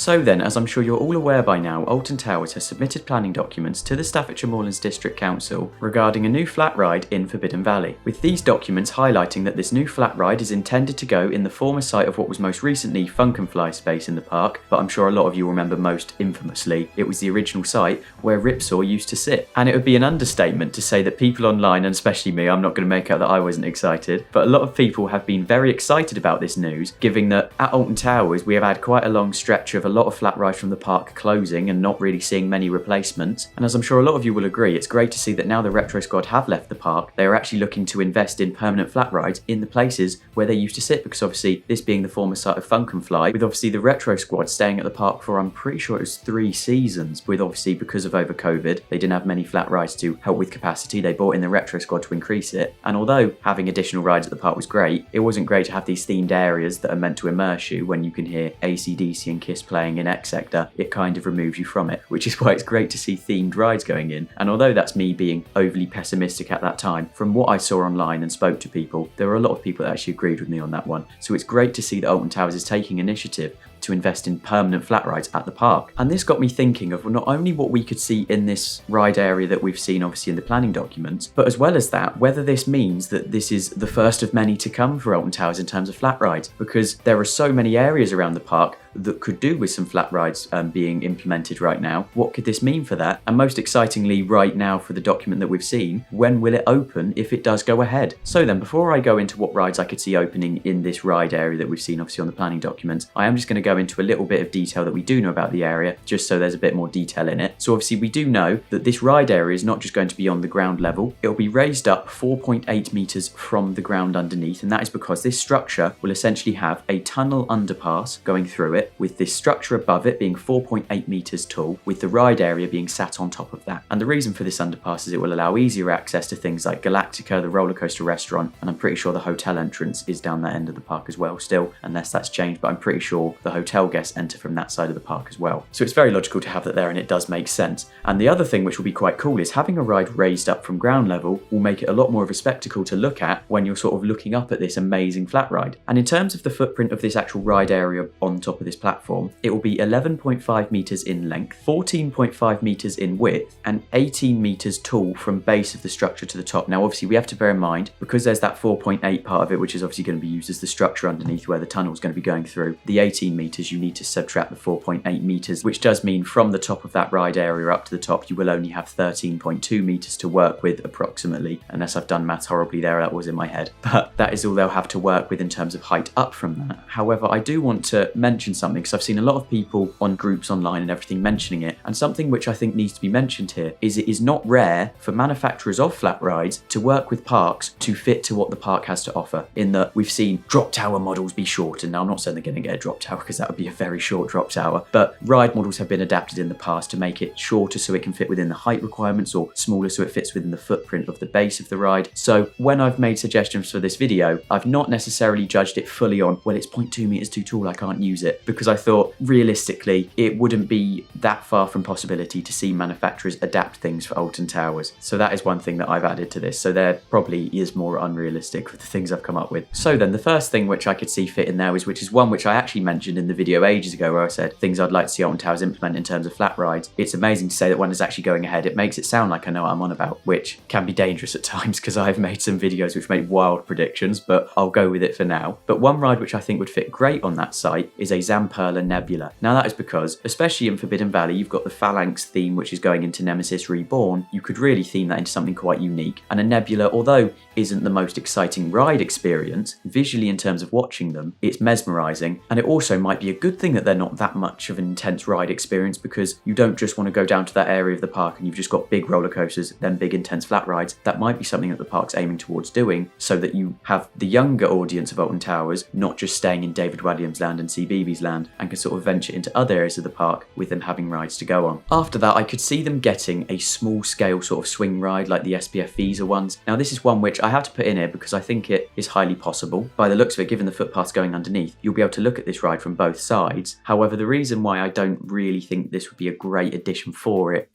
So then, as I'm sure you're all aware by now, Alton Towers has submitted planning documents to the Staffordshire Morlands District Council regarding a new flat ride in Forbidden Valley, with these documents highlighting that this new flat ride is intended to go in the former site of what was most recently Funk and Fly space in the park, but I'm sure a lot of you remember most infamously, it was the original site where Ripsaw used to sit. And it would be an understatement to say that people online, and especially me, I'm not going to make out that I wasn't excited, but a lot of people have been very excited about this news, given that at Alton Towers we have had quite a long stretch of a lot of flat rides from the park closing and not really seeing many replacements. And as I'm sure a lot of you will agree, it's great to see that now the Retro Squad have left the park, they are actually looking to invest in permanent flat rides in the places where they used to sit, because obviously this being the former site of Funk and Fly, with obviously the Retro Squad staying at the park for, I'm pretty sure it was 3 seasons, with obviously because of over COVID, they didn't have many flat rides to help with capacity. They brought in the Retro Squad to increase it. And although having additional rides at the park was great, it wasn't great to have these themed areas that are meant to immerse you when you can hear AC/DC and Kiss playing in X Sector. It kind of removes you from it, which is why it's great to see themed rides going in. And although that's me being overly pessimistic at that time, from what I saw online and spoke to people, there were a lot of people that actually agreed with me on that one. So it's great to see that Alton Towers is taking initiative to invest in permanent flat rides at the park. And this got me thinking of not only what we could see in this ride area that we've seen obviously in the planning documents, but as well as that, whether this means that this is the first of many to come for Alton Towers in terms of flat rides, because there are so many areas around the park that could do with some flat rides being implemented right now. What could this mean for that? And most excitingly right now for the document that we've seen, when will it open if it does go ahead? So then, before I go into what rides I could see opening in this ride area that we've seen obviously on the planning documents, I am just going to go into a little bit of detail that we do know about the area, just so there's a bit more detail in it. So obviously we do know that this ride area is not just going to be on the ground level, it'll be raised up 4.8 meters from the ground underneath, and that is because this structure will essentially have a tunnel underpass going through it, with this structure above it being 4.8 meters tall, with the ride area being sat on top of that. And the reason for this underpass is it will allow easier access to things like Galactica, the roller coaster restaurant, and I'm pretty sure the hotel entrance is down that end of the park as well still, unless that's changed, but I'm pretty sure the hotel guests enter from that side of the park as well. So it's very logical to have that there, and it does make sense. And the other thing which will be quite cool is having a ride raised up from ground level will make it a lot more of a spectacle to look at when you're sort of looking up at this amazing flat ride. And in terms of the footprint of this actual ride area on top of this platform, it will be 11.5 meters in length, 14.5 meters in width, and 18 meters tall from base of the structure to the top. Now obviously we have to bear in mind, because there's that 4.8 part of it which is obviously going to be used as the structure underneath where the tunnel is going to be going through, the 18 meters you need to subtract the 4.8 meters, which does mean from the top of that ride area up to the top you will only have 13.2 meters to work with approximately, unless I've done maths horribly there, that was in my head. But that is all they'll have to work with in terms of height up from that. However, I do want to mention something, because I've seen a lot of people on groups online and everything mentioning it, and something which I think needs to be mentioned here is it is not rare for manufacturers of flat rides to work with parks to fit to what the park has to offer, in that we've seen drop tower models be shortened. Now I'm not saying they're going to get a drop tower, because that would be a very short drop tower, but ride models have been adapted in the past to make it shorter so it can fit within the height requirements, or smaller so it fits within the footprint of the base of the ride. So when I've made suggestions for this video, I've not necessarily judged it fully on, well, it's 0.2 meters too tall, I can't use it, because I thought realistically it wouldn't be that far from possibility to see manufacturers adapt things for Alton Towers. So that is one thing that I've added to this. So there probably is more unrealistic with the things I've come up with. So then the first thing which I could see fit in there which is one which I actually mentioned in the video ages ago, where I said things I'd like to see Alton Towers implement in terms of flat rides. It's amazing to say that one is actually going ahead. It makes it sound like I know what I'm on about, which can be dangerous at times, because I've made some videos which make wild predictions, but I'll go with it for now. But one ride which I think would fit great on that site is a Zamperla Nebula. Now that is because, especially in Forbidden Valley, you've got the Phalanx theme which is going into Nemesis Reborn. You could really theme that into something quite unique. And a Nebula, although isn't the most exciting ride experience, visually in terms of watching them, it's mesmerising. And it also might be a good thing that they're not that much of an intense ride experience, because you don't just want to go down to that area of the park and you've just got big roller coasters, then big intense flat rides. That might be something that the park's aiming towards doing, so that you have the younger audience of Alton Towers not just staying in David Walliams Land and CBeebies Land, and can sort of venture into other areas of the park with them having rides to go on. After that, I could see them getting a small scale sort of swing ride like the SPF Visa ones. Now this is one which I have to put in here because I think it is highly possible. By the looks of it, given the footpaths going underneath, you'll be able to look at this ride from both sides. However, the reason why I don't really think this would be a great addition for it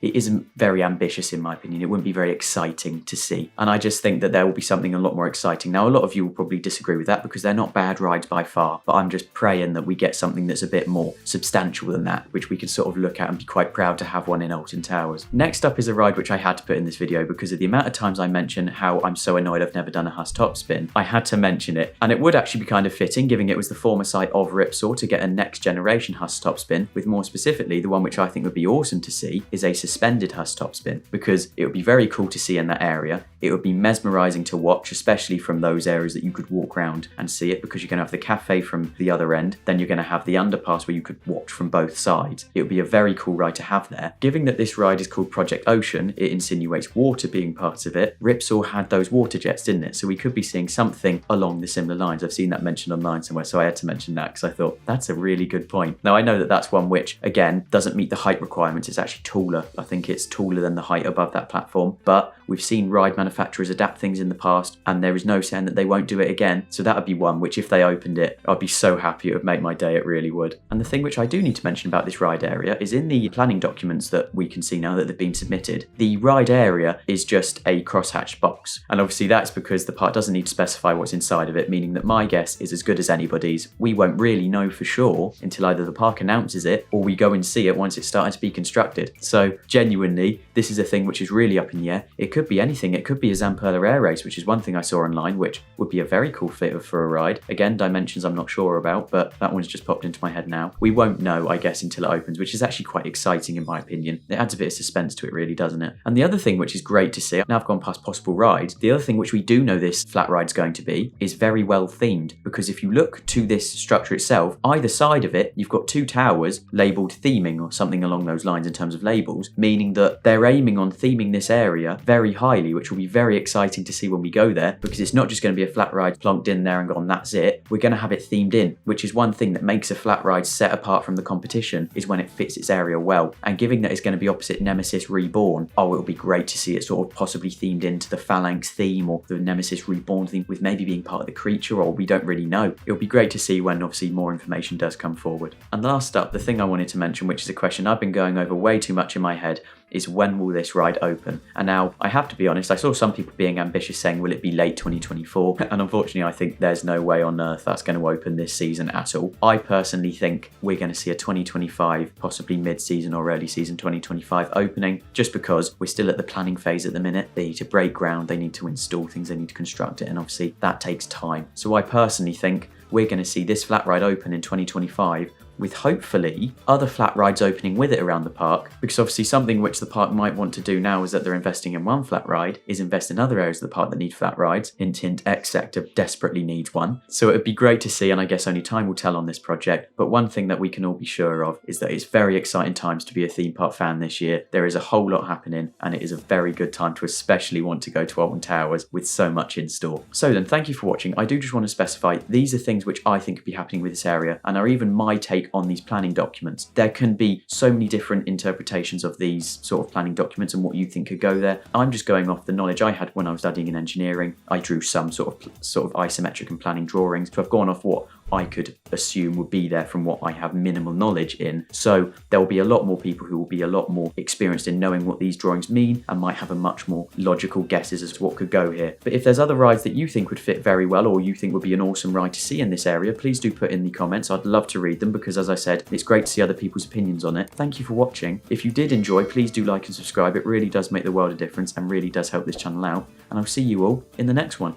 isn't very ambitious in my opinion. It wouldn't be very exciting to see. And I just think that there will be something a lot more exciting. Now, a lot of you will probably disagree with that because they're not bad rides by far, but I'm just praying that we get something that's a bit more substantial than that, which we can sort of look at and be quite proud to have one in Alton Towers. Next up is a ride which I had to put in this video because of the amount of times I mention how I'm so annoyed I've never done a Huss top spin. I had to mention it, and it would actually be kind of fitting given it was the former site of Ripsaw to get a next generation Huss top spin, with more specifically the one which I think would be awesome to see is a suspended Huss top spin, because it would be very cool to see in that area. It would be mesmerising to watch, especially from those areas that you could walk around and see it, because you're going to have the cafe from the other end, then you're going to have the underpass where you could watch from both sides. It would be a very cool ride to have there. Given that this ride is called Project Ocean, it insinuates water being part of it. Ripsaw had those water jets, didn't it? So we could be seeing something along the similar lines. I've seen that mentioned online somewhere, so I had to mention that because I thought that's a really good point. Now, I know that that's one which, again, doesn't meet the height requirements. It's actually taller. I think it's taller than the height above that platform, but we've seen ride manufacturers adapt things in the past, and there is no saying that they won't do it again. So that would be one which, if they opened it, I'd be so happy. It would make my day. It really would. And the thing which I do need to mention about this ride area is in the planning documents that we can see now that they've been submitted, the ride area is just a crosshatched box. And obviously that's because the park doesn't need to specify what's inside of it, meaning that my guess is as good as anybody's. We won't really know for sure until either the park announces it or we go and see it once it's starting to be constructed. So genuinely, this is a thing which is really up in the air. It could be anything. It could be a Zamplerla air race, which is one thing I saw online, which would be a very cool fit for a ride. Again, dimensions I'm not sure about, but that one's just popped into my head now. We won't know, I guess, until it opens, which is actually quite exciting in my opinion. It adds a bit of suspense to it, really, doesn't it? And the other thing which is great to see, now I've gone past possible rides, the other thing which we do know this flat ride's going to be is very well themed, because if you look to this structure itself, either side of it, you've got two towers labelled theming or something along those lines in terms of labels, meaning that they're aiming on theming this area very highly, which will be very exciting to see when we go there, because it's not just going to be a flat ride plonked in there and gone, that's it. We're going to have it themed in, which is one thing that makes a flat ride set apart from the competition, is when it fits its area well. And given that it's going to be opposite Nemesis Reborn, oh, it'll be great to see it sort of possibly themed into the Phalanx theme or the Nemesis Reborn theme, with maybe being part of the creature, or we don't really know. It'll be great to see when obviously more information does come forward. And last up, the thing I wanted to mention, which is a question I've been going over way too much in my head, is when will this ride open? And now, I have to be honest, I saw some people being ambitious saying, will it be late 2024? And unfortunately, I think there's no way on earth that's going to open this season at all. I personally think we're going to see a 2025, possibly mid-season or early season 2025 opening, just because we're still at the planning phase at the minute. They need to break ground, they need to install things, they need to construct it, and obviously that takes time. So I personally think we're going to see this flat ride open in 2025, with hopefully other flat rides opening with it around the park, because obviously something which the park might want to do now is that they're investing in one flat ride, is invest in other areas of the park that need flat rides. Hint hint, X sector desperately needs one. So it would be great to see, and I guess only time will tell on this project, but one thing that we can all be sure of is that it's very exciting times to be a theme park fan this year. There is a whole lot happening, and it is a very good time to especially want to go to Alton Towers with so much in store. So then, thank you for watching. I do just want to specify, these are things which I think could be happening with this area, and are even my take on these planning documents. There can be so many different interpretations of these sort of planning documents and what you think could go there. I'm just going off the knowledge I had when I was studying in engineering. I drew some sort of isometric and planning drawings, so I've gone off what I could assume would be there from what I have minimal knowledge in. So there will be a lot more people who will be a lot more experienced in knowing what these drawings mean and might have a much more logical guesses as to what could go here. But if there's other rides that you think would fit very well, or you think would be an awesome ride to see in this area, please do put in the comments. I'd love to read them, because as I said, it's great to see other people's opinions on it. Thank you for watching. If you did enjoy, please do like and subscribe. It really does make the world a difference and really does help this channel out. And I'll see you all in the next one.